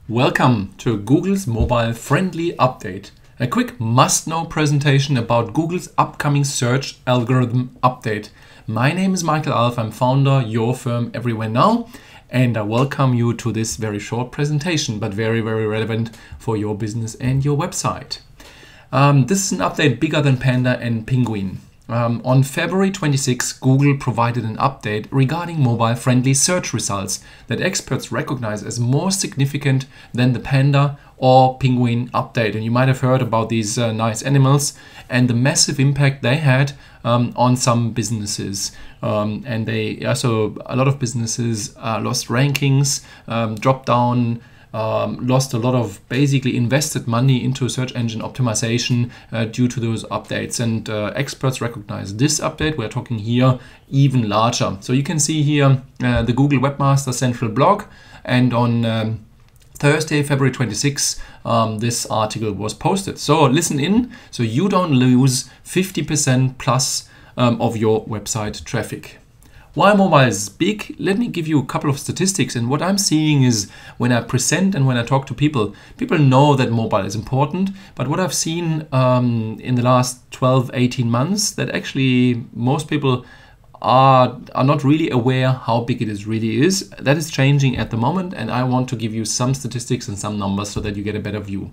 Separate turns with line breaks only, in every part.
Welcome to Google's mobile friendly update. A quick must-know presentation about Google's upcoming search algorithm update. My name is Michael Alf, I'm founder, your firm Everywhere Now, and I welcome you to this very short presentation, but very relevant for your business and your website. This is an update bigger than Panda and Penguin. On February 26, Google provided an update regarding mobile-friendly search results that experts recognize as more significant than the Panda or Penguin update. And you might have heard about these nice animals and the massive impact they had on some businesses. And so a lot of businesses lost rankings, dropped down, lost a lot of basically invested money into search engine optimization due to those updates, and experts recognize this update. We're talking here even larger. So you can see here the Google Webmaster Central blog, and on Thursday, February 26, this article was posted. So listen in so you don't lose 50% plus of your website traffic. Why mobile is big? Let me give you a couple of statistics. And what I'm seeing is when I present and when I talk to people, people know that mobile is important. But what I've seen in the last 12, 18 months, that actually most people are not really aware how big it really is. That is changing at the moment. And I want to give you some statistics and some numbers so that you get a better view.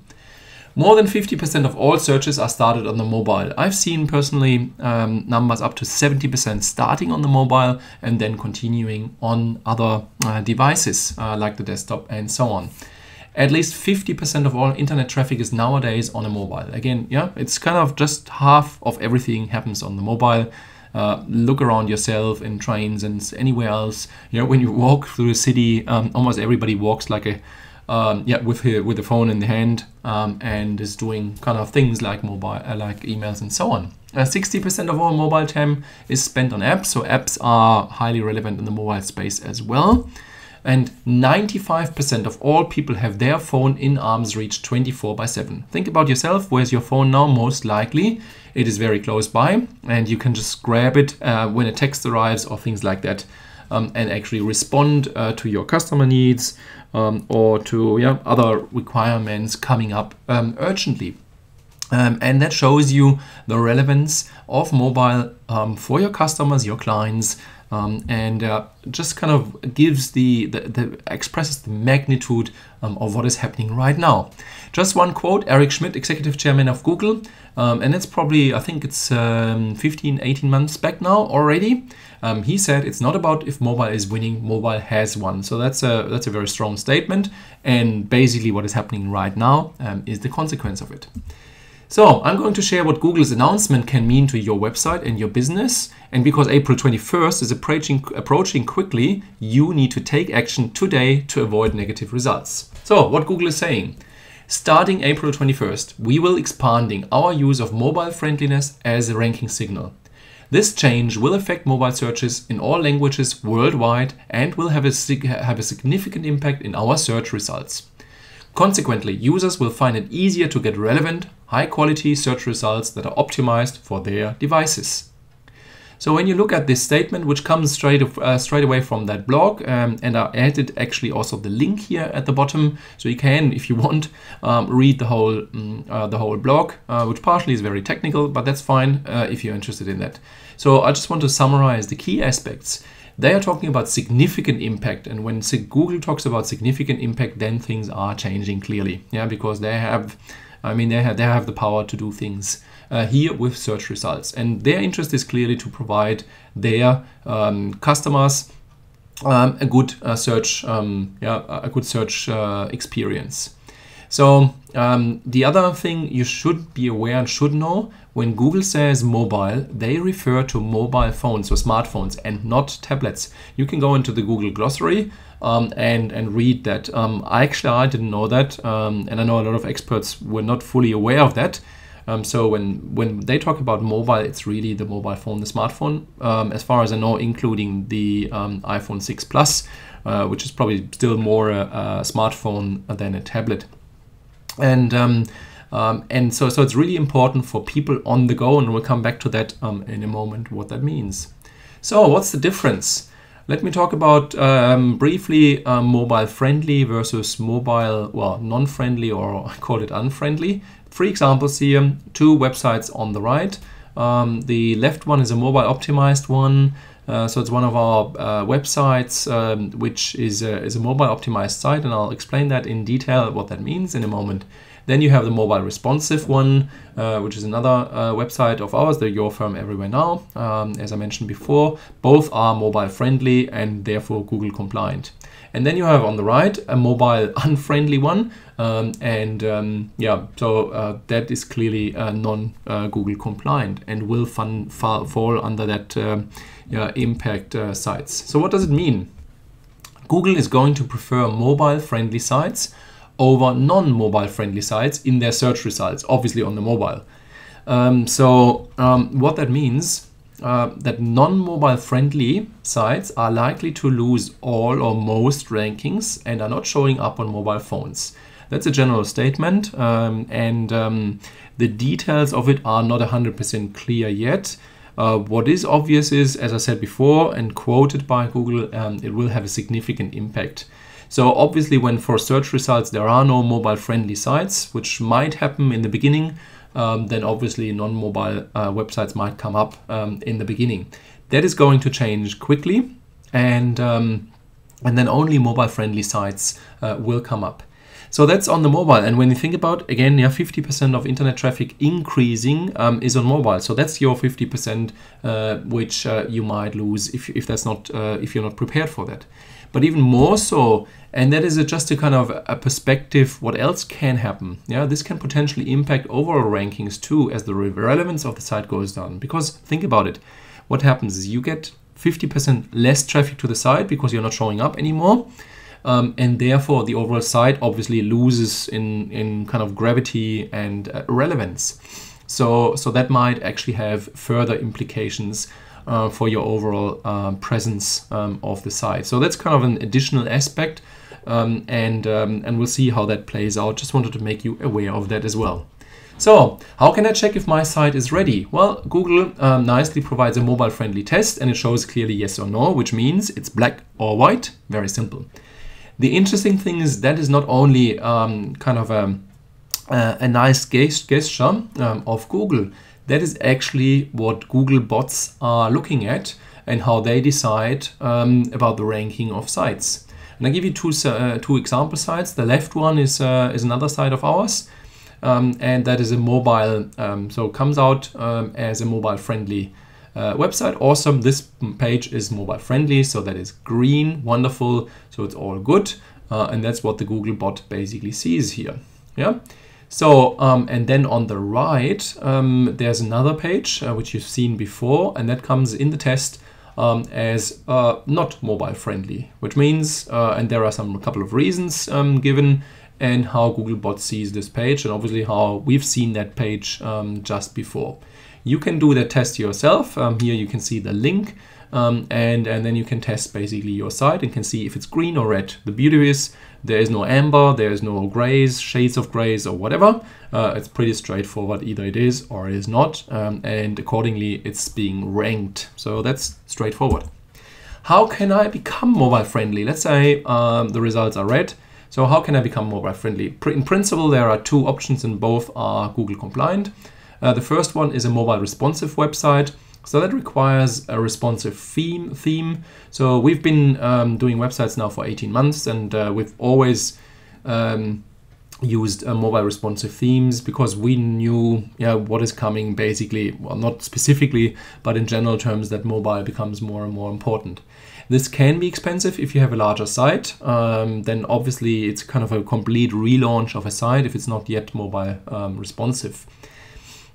More than 50% of all searches are started on the mobile. I've seen personally numbers up to 70% starting on the mobile and then continuing on other devices like the desktop and so on. At least 50% of all internet traffic is nowadays on a mobile. Again, yeah, it's kind of just half of everything happens on the mobile. Look around yourself in trains and anywhere else. You know, when you walk through the city, almost everybody walks like a with the phone in the hand and is doing kind of things like mobile, like emails and so on. 60% of all mobile time is spent on apps, so apps are highly relevant in the mobile space as well. And 95% of all people have their phone in arm's reach 24/7. Think about yourself. Where's your phone now? Most likely it is very close by, and you can just grab it when a text arrives or things like that. And actually respond to your customer needs or to other requirements coming up urgently. And that shows you the relevance of mobile for your customers, your clients, and just kind of gives expresses the magnitude of what is happening right now. Just one quote, Eric Schmidt, executive chairman of Google, and it's probably, I think it's 15, 18 months back now already. He said it's not about if mobile is winning, mobile has won. So that's a very strong statement, and basically what is happening right now is the consequence of it. So I'm going to share what Google's announcement can mean to your website and your business. And because April 21st is approaching quickly, you need to take action today to avoid negative results. So what Google is saying, starting April 21st, we will expanding our use of mobile friendliness as a ranking signal. This change will affect mobile searches in all languages worldwide and will have a significant impact in our search results. Consequently, users will find it easier to get relevant, high-quality search results that are optimized for their devices. So when you look at this statement, which comes straight away from that blog, and I added actually also the link here at the bottom, so you can, if you want, read the whole blog, which partially is very technical, but that's fine if you're interested in that. So I just want to summarize the key aspects. They are talking about significant impact, and when Google talks about significant impact, then things are changing clearly, because they have the power to do things here with search results, and their interest is clearly to provide their customers a good search experience. So the other thing you should be aware and should know, when Google says mobile, they refer to mobile phones, so smartphones, and not tablets. You can go into the Google glossary and read that. I didn't know that, and I know a lot of experts were not fully aware of that. So when they talk about mobile, it's really the mobile phone, the smartphone, as far as I know, including the iPhone 6 Plus, which is probably still more a smartphone than a tablet. And so it's really important for people on the go, and we'll come back to that in a moment, what that means. So what's the difference? Let me talk about briefly mobile friendly versus mobile, well, non-friendly, or I call it unfriendly. 3 examples here, 2 websites on the right. The left one is a mobile optimized one. So it's one of our websites, which is a mobile optimized site, and I'll explain that in detail what that means in a moment. Then you have the mobile responsive one, which is another website of ours, the Your Firm Everywhere Now. As I mentioned before, both are mobile friendly and therefore Google compliant. And then you have on the right a mobile unfriendly one, that is clearly non-Google compliant and will fall under that impact sites. So what does it mean? Google is going to prefer mobile friendly sites over non-mobile friendly sites in their search results, obviously on the mobile. What that means, that non-mobile friendly sites are likely to lose all or most rankings and are not showing up on mobile phones. That's a general statement, the details of it are not 100% clear yet. What is obvious is, as I said before and quoted by Google, it will have a significant impact. So obviously when for search results there are no mobile friendly sites, which might happen in the beginning, then obviously non-mobile websites might come up in the beginning. That is going to change quickly, and then only mobile friendly sites will come up. So that's on the mobile. And when you think about, again, 50% of internet traffic increasing is on mobile. So that's your 50% which you might lose if that's not if you're not prepared for that. But even more so, and that is just a kind of a perspective, what else can happen? Yeah, this can potentially impact overall rankings too, as the relevance of the site goes down. Because think about it, what happens is you get 50% less traffic to the site because you're not showing up anymore. And therefore the overall site obviously loses in kind of gravity and relevance. So that might actually have further implications for your overall presence of the site. So that's kind of an additional aspect, and we'll see how that plays out. Just wanted to make you aware of that as well. So how can I check if my site is ready? Well, Google nicely provides a mobile friendly test, and it shows clearly yes or no, which means it's black or white. Very simple. The interesting thing is that is not only kind of a nice gesture of Google. That is actually what Google bots are looking at and how they decide about the ranking of sites. And I give you two example sites. The left one is another site of ours, and that is a mobile, so it comes out as a mobile friendly website. Awesome, this page is mobile friendly, so that is green, wonderful, so it's all good, and that's what the Google bot basically sees here. Yeah. So, and then on the right, there's another page which you've seen before, and that comes in the test as not mobile friendly, which means, and there are a couple of reasons given, and how Google bot sees this page, and obviously how we've seen that page just before. You can do that test yourself. Here you can see the link, and then you can test basically your site and can see if it's green or red. The beauty is there is no amber, there is no grays, shades of grays or whatever. It's pretty straightforward. Either it is or it is not, and accordingly it's being ranked. So that's straightforward. How can I become mobile friendly? Let's say the results are red. So how can I become mobile friendly? In principle, there are 2 options, and both are Google compliant. The first one is a mobile responsive website. So that requires a responsive theme. So we've been doing websites now for 18 months, and we've always used mobile responsive themes because we knew what is coming basically, well, not specifically, but in general terms, that mobile becomes more and more important. This can be expensive if you have a larger site. Then obviously it's kind of a complete relaunch of a site if it's not yet mobile responsive.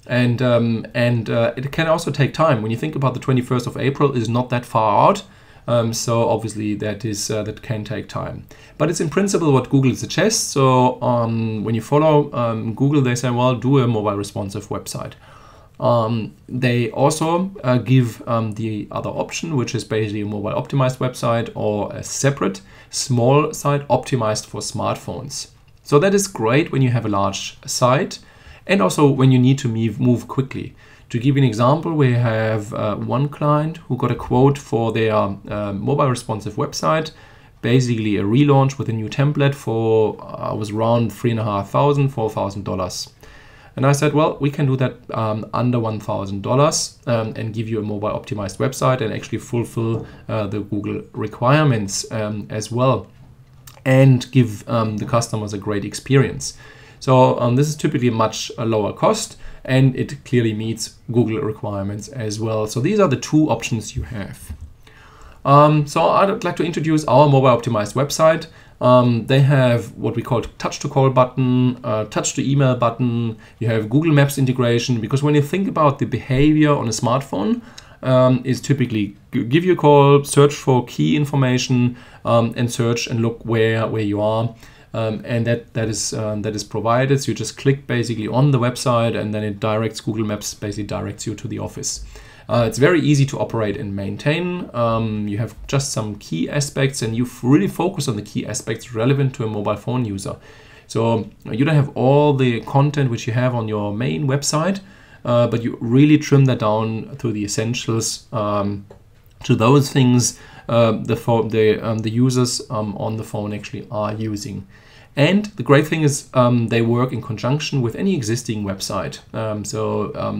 And it can also take time. When you think about the 21st of April is not that far out. So obviously that can take time. But it's in principle what Google suggests. So when you follow Google, they say, well, do a mobile responsive website. They also give the other option, which is basically a mobile optimized website or a separate small site optimized for smartphones. So that is great when you have a large site, and also when you need to move quickly. To give you an example, we have one client who got a quote for their mobile responsive website, basically a relaunch with a new template for was around $3,500, $4,000. And I said, well, we can do that under $1,000 and give you a mobile optimized website and actually fulfill the Google requirements as well, and give the customers a great experience. So this is typically a much lower cost, and it clearly meets Google requirements as well. So these are the two options you have. So I'd like to introduce our mobile optimized website. They have what we call touch to call button, touch to email button. You have Google Maps integration, because when you think about the behavior on a smartphone, is typically give you a call, search for key information, and search and look where you are. And that is provided. So you just click basically on the website, and then it directs, Google Maps basically directs you to the office. It's very easy to operate and maintain. You have just some key aspects, and you really focus on the key aspects relevant to a mobile phone user. So you don't have all the content which you have on your main website, but you really trim that down to the essentials, to those things the users on the phone actually are using. And the great thing is they work in conjunction with any existing website.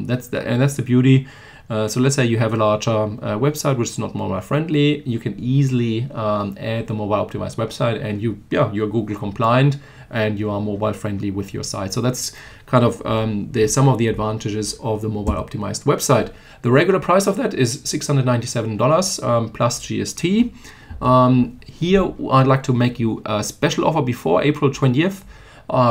That's the beauty. So let's say you have a larger website which is not mobile friendly. You can easily add the mobile optimized website, and you're Google compliant and you are mobile friendly with your site. So that's kind of some of the advantages of the mobile optimized website. The regular price of that is $697 plus GST. Here I'd like to make you a special offer before April 20th.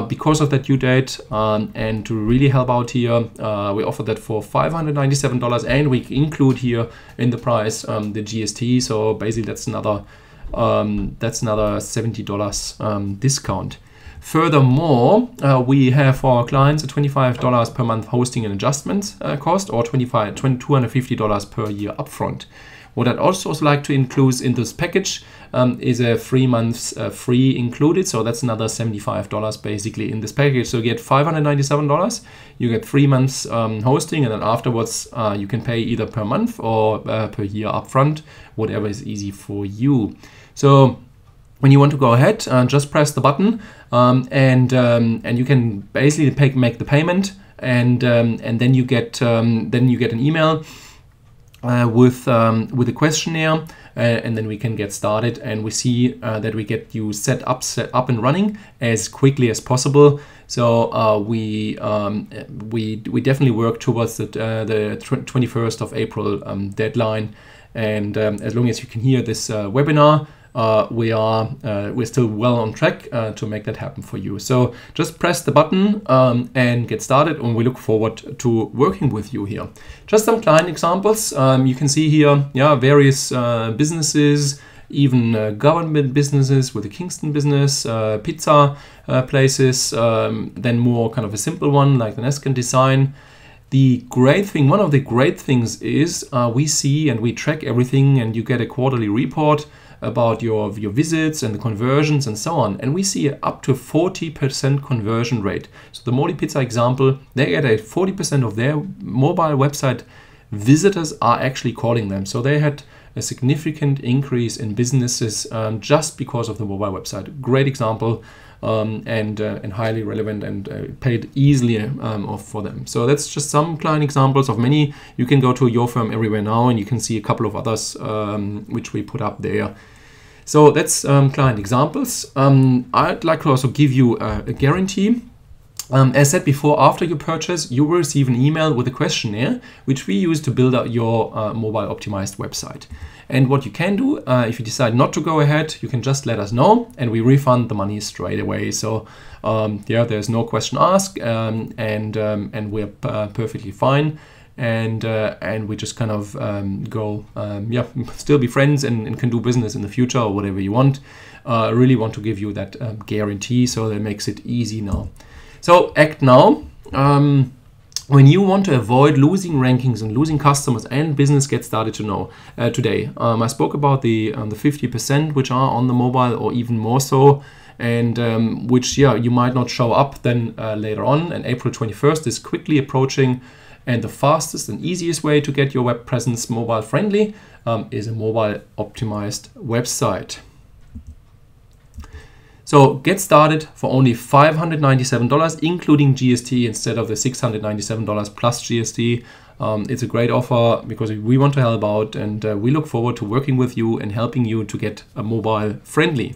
Because of that due date, and to really help out here, we offer that for $597, and we include here in the price the GST. So basically that's another $70 discount. Furthermore, we have for our clients a $25 per month hosting and adjustment cost, or $250 per year upfront. What I'd also like to include in this package is a 3 months free included. So that's another $75 basically in this package. So you get $597, you get 3 months hosting, and then afterwards you can pay either per month or per year upfront, whatever is easy for you. So when you want to go ahead, just press the button and you can basically make the payment, and then you get an email with a questionnaire, and then we can get started, and we see that we get you set up and running as quickly as possible. So we definitely work towards the 21st of April deadline, and as long as you can hear this webinar, we're still well on track to make that happen for you. So just press the button and get started, and we look forward to working with you here. Just some client examples. You can see here, various businesses, even government businesses with the Kingston business, pizza places, then more kind of a simple one like the Neskin design. One of the great things is we see and we track everything, and you get a quarterly report about your visits and the conversions and so on. And we see up to 40% conversion rate. So the Moli Pizza example, they get a 40% of their mobile website visitors are actually calling them. So they had a significant increase in businesses just because of the mobile website. Great example, and highly relevant, and paid easily off for them. So that's just some client examples of many. You can go to Your Firm Everywhere Now, and you can see a couple of others which we put up there. So that's client examples. I'd like to also give you a guarantee. As said before, after you purchase, you will receive an email with a questionnaire, which we use to build out your mobile optimized website. And what you can do, if you decide not to go ahead, you can just let us know, and we refund the money straight away. So there's no question asked, and we're perfectly fine. And we just kind of still be friends and can do business in the future or whatever you want. I really want to give you that guarantee, so that makes it easy now. So act now. When you want to avoid losing rankings and losing customers and business, get started today. I spoke about the 50% which are on the mobile, or even more so, and which you might not show up then later on. And April 21st is quickly approaching, And the fastest and easiest way to get your web presence mobile friendly is a mobile optimized website. So get started for only $597, including GST, instead of the $697 plus GST. It's a great offer because we want to help out, and we look forward to working with you and helping you to get a mobile friendly.